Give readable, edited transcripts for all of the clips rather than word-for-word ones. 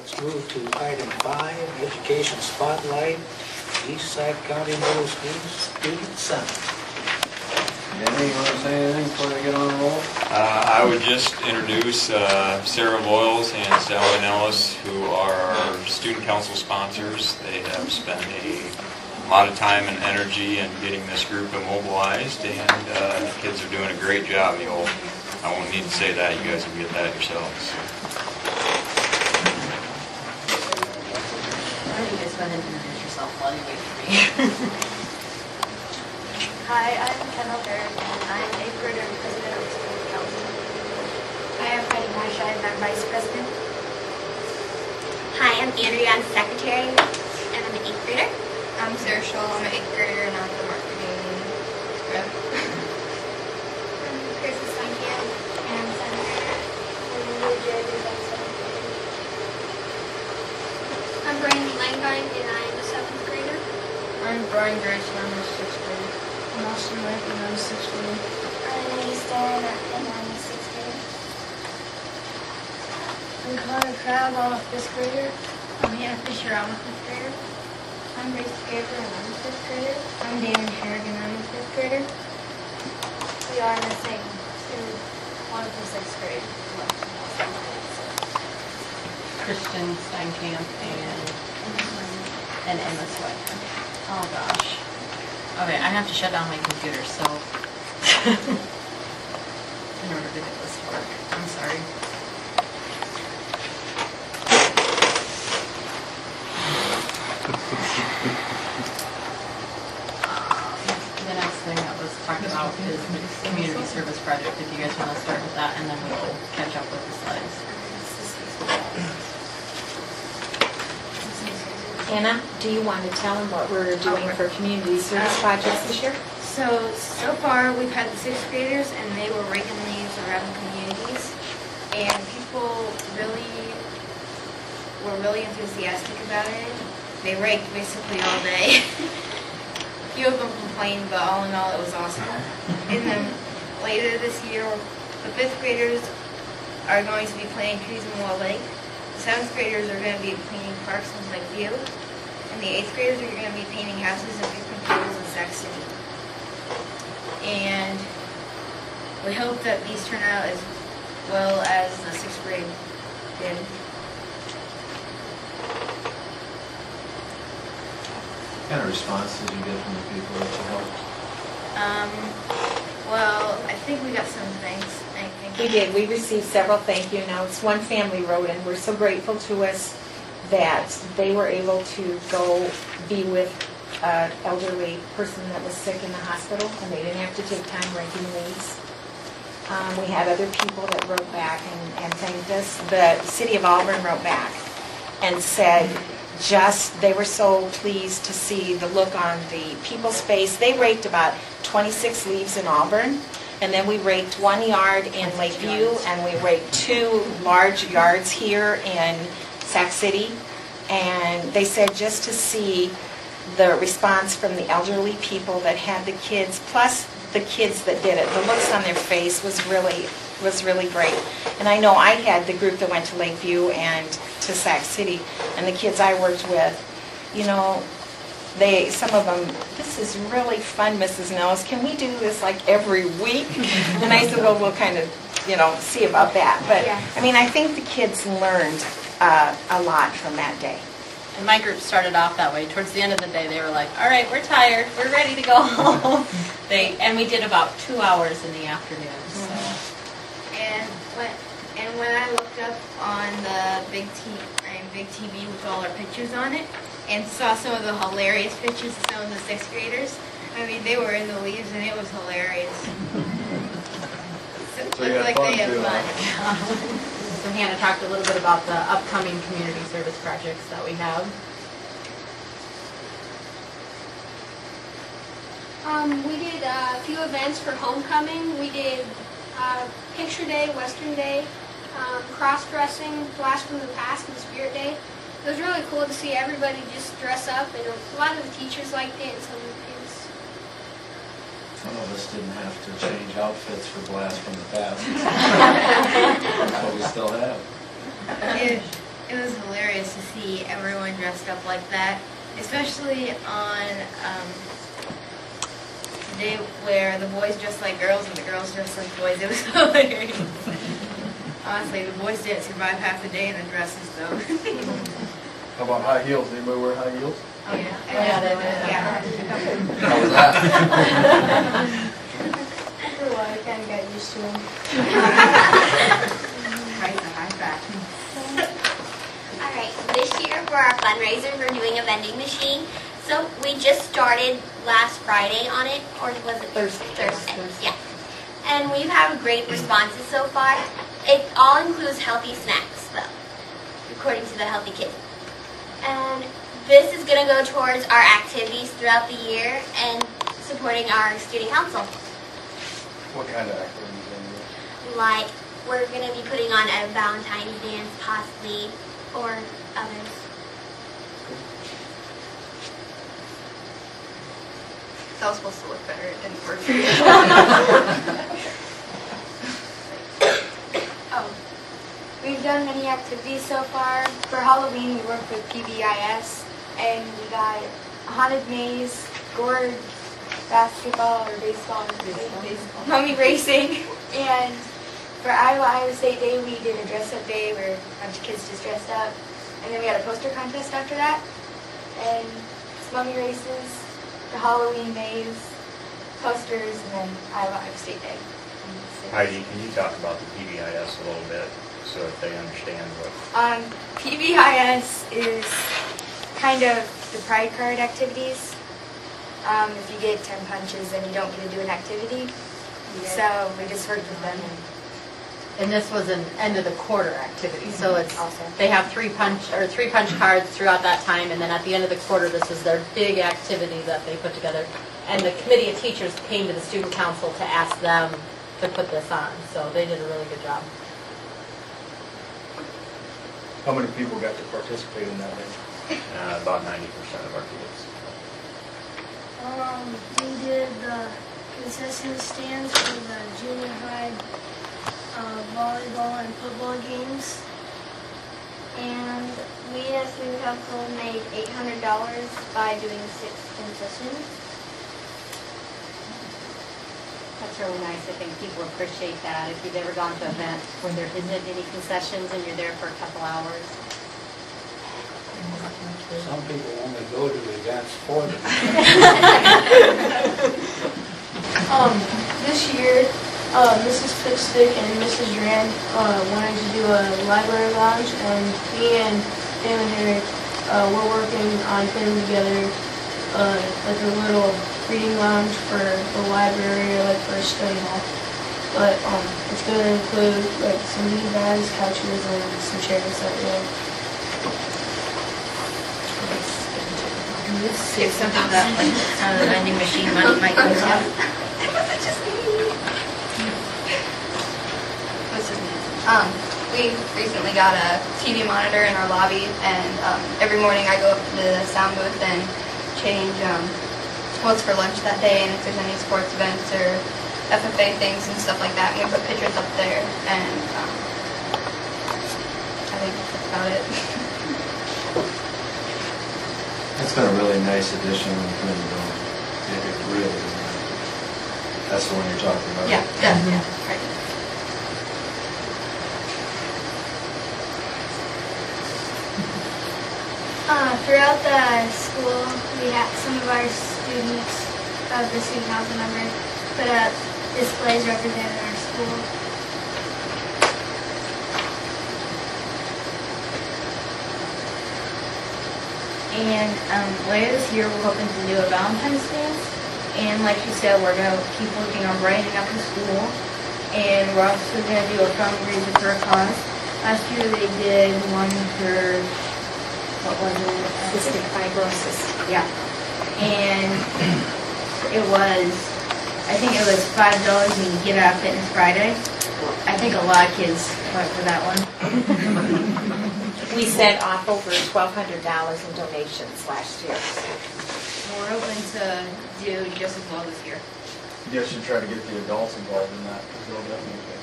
Let's move to item 5, Education Spotlight, Eastside County Middle School Student Summit. Danny, you want to say anything before I get on the roll? I would just introduce Sarah Boyles and Sally Nellis, who are our student council sponsors. They have spent a lot of time and energy in getting this group immobilized, and the kids are doing a great job. I won't need to say that, you guys will get that yourselves. Why don't you just go ahead and introduce yourself while you wait for me? Hi, I'm Kendall Berg, and I'm 8th grader and president of the student council. Hi, I'm Heidi Masha, and I'm vice president. Hi, I'm Andrea, I'm secretary, and I'm an 8th grader. I'm Sarah Scholl, I'm an 8th grader, and I'm the marketing rep. I'm Kristen Steinkamp, and I'm a 7th grader. I'm Brandon Langbein, and I am a 7th grader. I'm Brian Grayson, I'm a 6th grader. I'm Austin Rick, and I'm 6th grader. I'm Easton, and I'm a 6th grader. I'm Connor Crab, I'm a 5th grader. I'm Hannah Fisher, I'm a 5th grader. I'm Grace Gaber, and I'm a 5th grader. I'm Damon Harrigan, I'm a 5th grader. We are missing one from 6th grade. Christian Steinkamp and Emma Sweat. Oh gosh. Okay, I have to shut down my computer, so in order to get this to work. I'm sorry. The next thing that was talked about is the community service project. If you guys want to start with that, and then we will catch up with the slides. Anna, do you want to tell them what we're doing for community service projects this year? So far we've had the 6th graders, and they were raking leaves around the communities, and people were really enthusiastic about it. They raked basically all day. A few of them complained, but all in all it was awesome. And then later this year, the 5th graders are going to be planting trees in Wall Lake. The 7th graders are going to be cleaning parks in Lakeview. And the 8th graders are going to be painting houses and picnic tables in Sac City. And we hope that these turn out as well as the 6th grade did. What kind of response did you get from the people that you helped? Well, I think we got some thanks. I think We did. We received several thank you notes. One family wrote, and we're so grateful to us that they were able to go be with an elderly person that was sick in the hospital, and they didn't have to take time raking leaves. We had other people that wrote back and thanked us. The city of Auburn wrote back and said they were so pleased to see the look on the people's face. They raked about 26 leaves in Auburn, and then we raked 1 yard in Lakeview, and we raked 2 large yards here in Sac City. And they said just to see the response from the elderly people that had the kids, plus the kids that did it, the looks on their face was really great. And I know I had the group that went to Lakeview and to Sac City, and the kids I worked with, you know, some of them, this is really fun, Mrs. Nellis. Can we do this like every week? And I said, well, we'll kind of, see about that. But, I mean, I think the kids learned a lot from that day. And my group started off that way. Towards the end of the day, they were like, all right, we're tired. We're ready to go home. And we did about 2 hours in the afternoon. So. And when I looked up on the big TV with all our pictures on it, and saw some of the hilarious pictures of some of the 6th graders, I mean, they were in the leaves, and it was hilarious. So it So you looked had like they fun, had too, fun. So Hannah talked a little bit about the upcoming community service projects that we have. We did a few events for homecoming. We did Picture Day, Western Day, cross-dressing, Blast from the Past, and Spirit Day. It was really cool to see everybody just dress up, and a lot of the teachers liked it, and some of the kids. Some of us didn't have to change outfits for Blast from the Past. That's what we still have. It was hilarious. hilarious to see everyone dressed up like that, especially on the day where the boys dressed like girls and the girls dressed like boys. It was hilarious. Honestly, the boys didn't survive half the day in the dresses, though. How about high heels? Anybody wear high heels? Oh, yeah. Yeah, they did. Yeah. How was that? After a while, I kind of got used to them. Right, the high fashion. All right, this year for our fundraiser, we're doing a vending machine. So we just started last Friday on it, or was it Thursday. Thursday, yeah. And we've had great responses so far. It all includes healthy snacks, though, according to the Healthy Kid. And this is going to go towards our activities throughout the year and supporting our student council. What kind of activities are you doing? Like, we're going to be putting on a Valentine's dance, possibly, or others. It's all supposed to look better. It didn't work. We've done many activities so far. For Halloween, we worked with PBIS, and we got a haunted maze, gourd, basketball or baseball, mummy racing, and for Iowa State Day, we did a dress-up day where a bunch of kids just dressed up, and then we had a poster contest after that, and it's mummy races, the Halloween maze, posters, and then Iowa State Day. Heidi, can you talk about the PBIS a little bit so that they understand what? PBIS is kind of the pride card activities. If you get 10 punches, then you don't get to do an activity. So we just worked with them. And this was an end of the quarter activity, so it's, Also. they have three punch cards throughout that time, and then at the end of the quarter, this is their big activity that they put together. And the committee of teachers came to the student council to ask them to put this on, so they did a really good job. How many people got to participate in that day? About 90% of our kids. We did the concession stands for the junior high volleyball and football games. And we as student council made $800 by doing 6 concessions. That's really nice. I think people appreciate that. If you've ever gone to an event where there isn't any concessions and you're there for a couple hours. Some people only go to the events for them. This year, Mrs. Fitstick and Mrs. Duran wanted to do a library lounge, and me and Dan and Eric we're working on putting together like a little reading lounge for the library or like for a study hall. But it's going to include like some bean bags, couches, and some chairs that way. Skip something that like out of the vending machine money might go to. What's his name? We recently got a TV monitor in our lobby, and every morning I go up to the sound booth and change what's for lunch that day, and if there's any sports events or FFA things and stuff like that. And we put pictures up there, and I think that's about it. It's been a really nice addition when you put in the building. It really is. That's the one you're talking about. Yeah, right. Throughout the school, we had some of our students, the student council members, put up displays representing our school. And later this year, we're hoping to do a Valentine's dance. And like you said, we're going to keep working on brightening up the school. And we're also going to do a fundraiser for a cause. Last year they did one for, what was it? Cystic fibrosis. Yeah. And it was, I think it was $5 and you get it out Fitness Friday. I think a lot of kids went for that one. We sent off over $1,200 in donations last year. We're hoping to do just as well this year. You guys should try to get the adults involved in that, because they'll definitely pay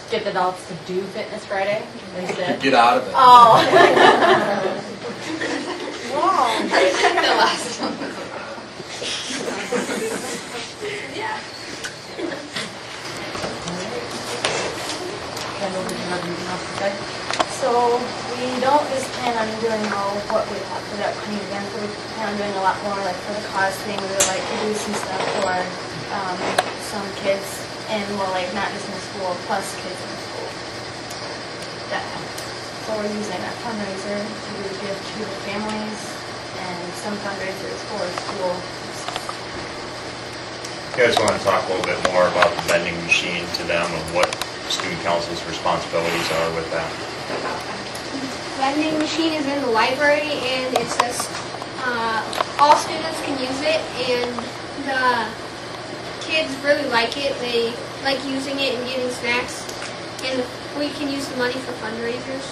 $5. get the adults to do Fitness Friday instead. Get out of it. Oh. Wow. The last one was yeah. So we don't just plan on doing all of what we have for the upcoming event, but we plan on doing a lot more, like for the costing, we would like to do some stuff for some kids, and more like not just in the school, plus kids in the school. So we're using that fundraiser to give to the families, and some fundraisers for school. You guys want to talk a little bit more about the vending machine to them and what student council's responsibilities are with that? Vending machine is in the library, and it says all students can use it, and the kids really like it. They like using it and getting snacks, and we can use the money for fundraisers.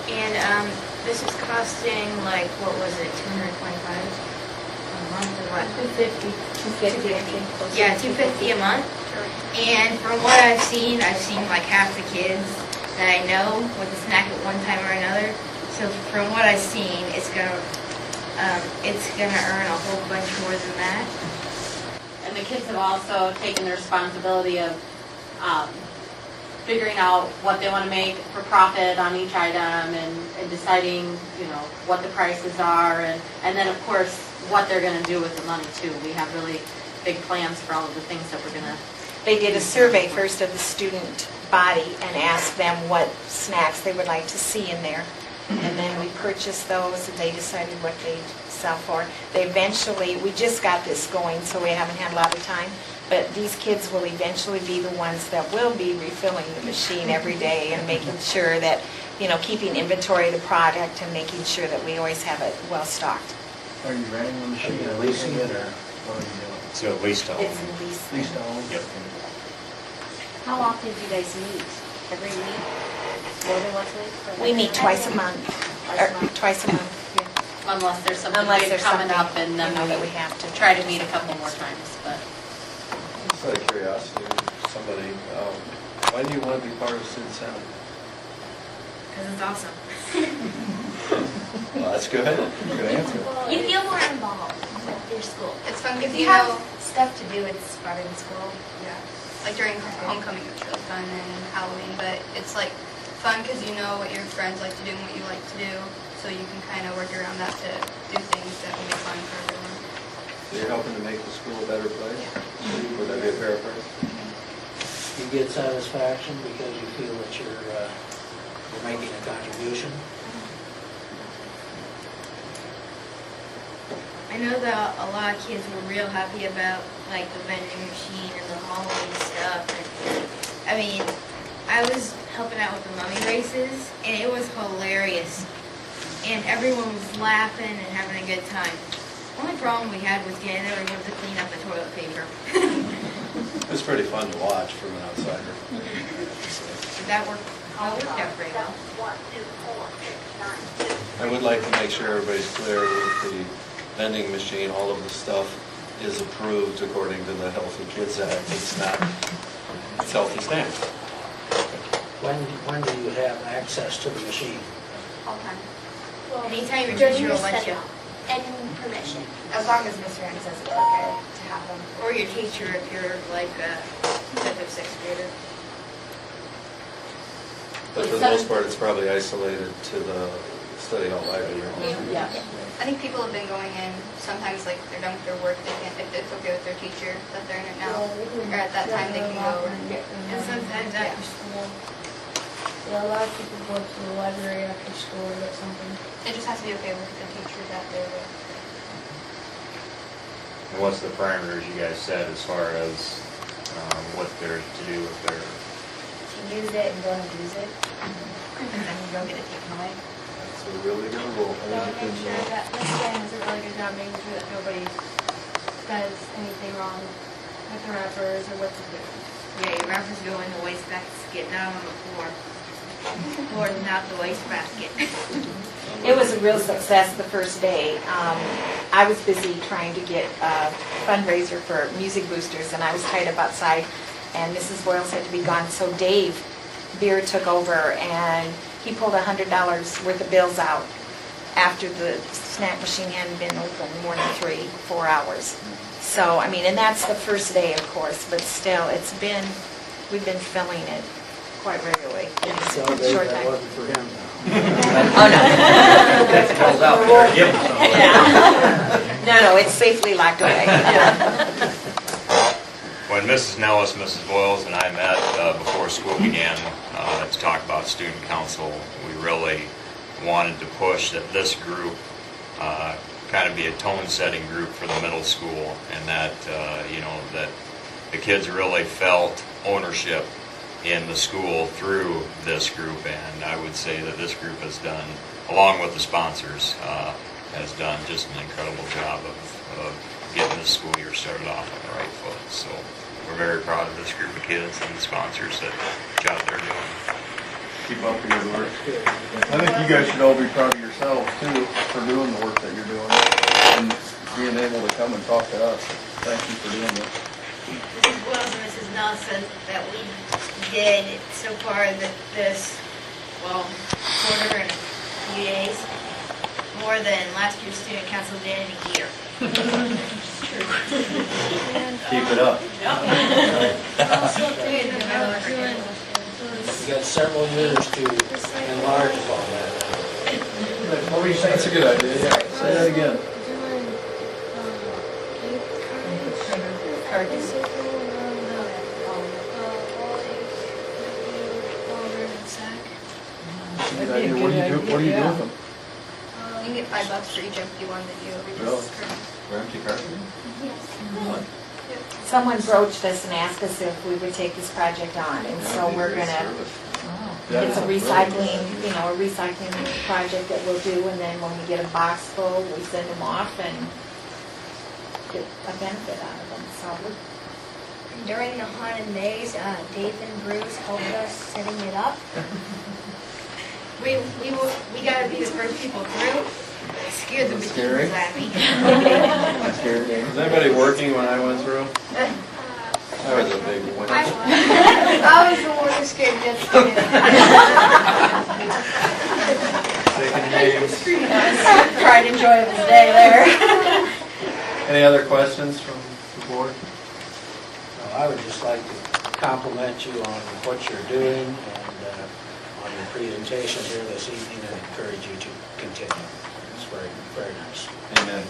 And this is costing like, what was it, $225 a month or what? $250. Yeah, $250 a month. And from what I've seen like half the kids that I know with a snack at one time or another. So from what I've seen, it's gonna earn a whole bunch more than that. And the kids have also taken the responsibility of figuring out what they want to make for profit on each item, and deciding, you know, what the prices are, and then of course what they're going to do with the money too. We have really big plans for all of the things that we're going to. They did a survey first of the student body and asked them what snacks they would like to see in there. And then we purchased those, and they decided what they'd sell for. They eventually, we just got this going, so we haven't had a lot of time, but these kids will eventually be the ones that will be refilling the machine every day and making sure that, you know, keeping inventory of the product and making sure that we always have it well stocked. Are you renting the machine or leasing it, or what are you doing? So at least to It's own. a lease. Lease to own? Yep. How often do you guys meet? Every week? More than once a week? We meet twice a month, or twice a month, yeah. Unless there's something Unless big there's coming something, up, and then you know, that we we have to. try to meet a couple more times, but. Just out of curiosity, somebody, why do you want to be part of Student Senate? Because it's awesome. Well, that's good. Good answer. You feel more involved with your school. It's fun because If you you have know, stuff to do, it's fun in school. yeah, like during homecoming it's really fun and Halloween, but it's like fun because you know what your friends like to do and what you like to do, so you can kind of work around that to do things that will be fun for everyone. You're helping to make the school a better place? Would that be a fair phrase? You get satisfaction because you feel that you're making a contribution. I know that a lot of kids were real happy about like the vending machine and the Halloween stuff. And, I mean, I was helping out with the mummy races, and it was hilarious. And everyone was laughing and having a good time. The only problem we had was getting everyone to clean up the toilet paper. It's pretty fun to watch from an outsider. That worked out pretty well. I would like to make sure everybody's clear with the vending machine, all of the stuff is approved according to the Healthy Kids Act. It's not, it's healthy snacks. When do you have access to the machine? All the time. Anytime your During teacher your will let you. study and permission. As long as Mr. M says it's okay to have them. Or your teacher if you're like a 5th or 6th grader. But for the most part, it's probably isolated to the study hall library. Yeah. I think people have been going in, sometimes like they're done with their work, they can't, if it's okay with their teacher, that they're in it now, or at that time they can go over. And sometimes after school. Yeah, a lot of people go to the library after school or get something. It just has to be okay with the teacher that they're with. And what's the parameters you guys set as far as what they're to do with their, To use it and don't abuse it. And then you don't get it taken away. That's a really good rule. So make sure that Mr. Dan does a really good job making sure that nobody does anything wrong with the wrappers or with the food. Yeah, your wrappers go in the wastebasket, not on the floor. Floor is not the wastebasket. It was a real success the first day. I was busy trying to get a fundraiser for Music Boosters, and I was tied up outside and Mrs. Boyles had to be gone, so Dave Beer took over, and he pulled $100 worth of bills out after the snack machine hadn't been open more than 3-4 hours. So, I mean, and that's the first day, of course, but still, we've been filling it quite regularly in a So short that time. wasn't for him now. Oh, no. That's called out there. Give them some. Yeah. No, it's safely locked away. When Mrs. Nellis, Mrs. Boyles, and I met before school began to talk about student council, we really wanted to push that this group kind of be a tone-setting group for the middle school, and that that the kids really felt ownership in the school through this group. And I would say that this group has done, along with the sponsors, has done just an incredible job of getting the school year started off on the right foot. So we're very proud of this group of kids and the sponsors that job they're doing. Keep up the good work. I think you guys should all be proud of yourselves too for doing the work that you're doing and being able to come and talk to us. Thank you for doing this. Mrs. Wells and Mrs. Nelson that we did so far this quarter and a few days, more than last year's student council did in a year. Keep it up. We got several years to enlarge upon that. What were you saying? That's a good idea, yeah. Say that again. That's a good idea. What do you do with them? You can get $5 for each empty one that you Really? For empty cartons? Someone broached us and asked us if we would take this project on, and so we're gonna, it's a recycling, a recycling project that we'll do, and then when we get a box full, we send them off and get a benefit out of them, so. During the haunted maze, Dave and Bruce helped us setting it up. We got to be the first people through. It scared the Scary? bejesus out of me. Was anybody working when I went through? I was a big one. I was the one who scared Jessica. Pride and joy of his day there. Any other questions from the board? I would just like to compliment you on what you're doing and on your presentation here this evening and encourage you to continue. It's very, very nice. Amen.